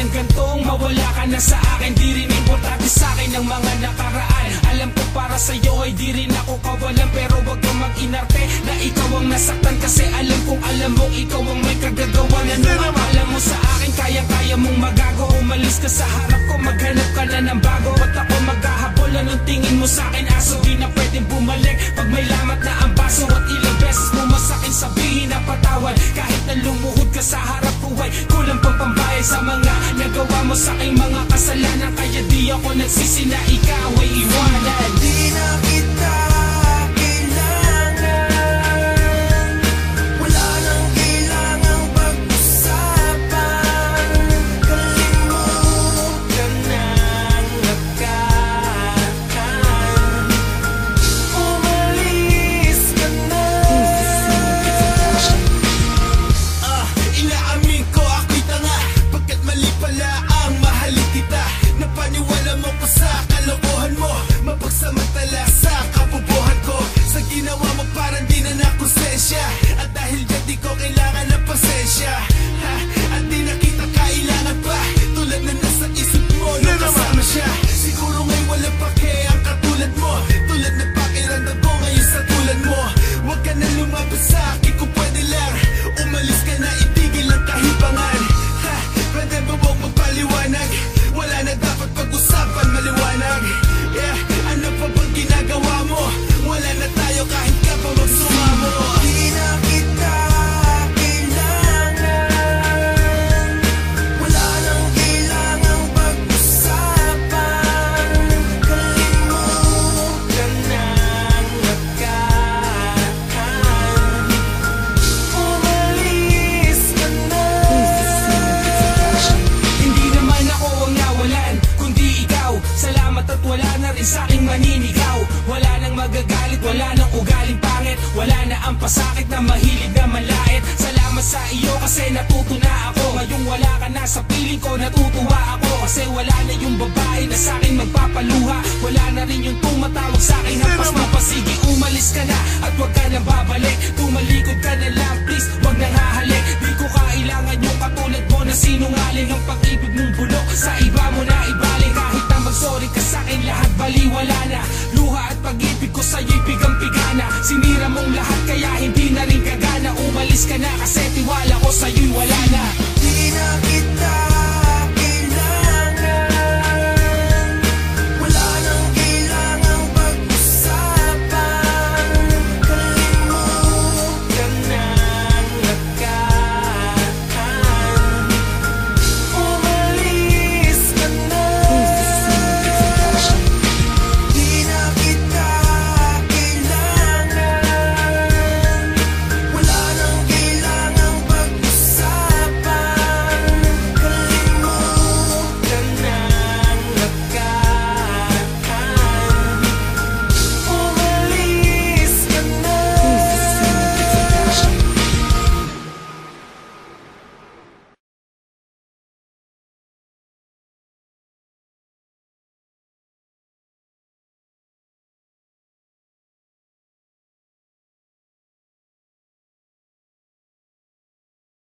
ng gantong mawala ka na sa akin. Di rin importante sa akin ang mga nakaraan. Alam ko para sa'yo ay di rin ako kawalan, pero wag kang mag-inarte na ikaw ang nasaktan, kasi alam kong alam mong ikaw ang may kagagawan. Ano ang alam mo sa akin, kaya mong magago. Umalis ka sa harap ko, maghanap ka na ng bago. Ba't ako maghahabol? Anong tingin mo sa akin, aso? Di na pwedeng bumalik pag may lamat na ang baso. At ilang beses mo masakin sabihin na patawad, kahit na lumuhod ka sa harap ko ay kulang pang pambayad sa mga nagawa mo sa aking mga kasalanan. Kaya di ako nagsisi na ikaw ay iwanan. Di na kita kailangan, wala nang kailangang pag-usapan. Kalimutan ang nakaraan, umalis ka na. Inaamin ko ako'y tanga, pagkat mali pala ang mahalin kita. Napaniwala mo pa sa kalokohan mo, mapagsamantala sa kabubuhan ko. Sa ginawa mo parang di na nakonsensya, at dahil dyan di ko kailangan ng pasensya. At di na kita kailangan pa, tulad na nasa isip mo nung kasama siya. Siguro ngayon wala pa kaya ang katulad mo, tulad na pakiramdam ko ngayon sa tulad mo. Huwag ka na lumapit sa akin kung pwede lang, umalis ka na, itigil ang kahibangan. Pwede ba huwag magpaliwanag? Wala na dapat pag-usapan, maliwanag. Ano pa bang ginagawa mo? Wala na tayo kahit ka pa magsumamo. Di na kita kailangan, wala nang kailangang pag-usapan. Kalimutan ang nakaraan, umalis ka na. Hindi naman ako ang nawalan, kundi ikaw. Salamat at wala na rin sa'king maninigaw. Wala nang magagalit, wala nang ugaling pangit, wala na ang pasakit na mahilig na malait. Salamat sa iyo kasi natuto na ako. Ngayong wala ka na sa piling ko, natutuwa ako. Kasi wala na yung babae na sa'kin magpapaluha, wala na rin yung tumatawag sa'kin hampas na pasigi. Umalis ka na at wag ka nang babalik, tumalikod ka na lang please, wag nang hahalik. Di ko kailangan yung katulad mo na sinungaling. Ang pag-ibig mong bulok sa iba mo na ibaling. Kahit na mag-sorry ka sa'kin, lahat baliwala na. Luha at pag-ibig ko sa'yo'y bigang-bigana. Sinira mong lahat kaya hindi na rin kagana. Umalis ka na kasi tiwala ko sa'yo'y wala na.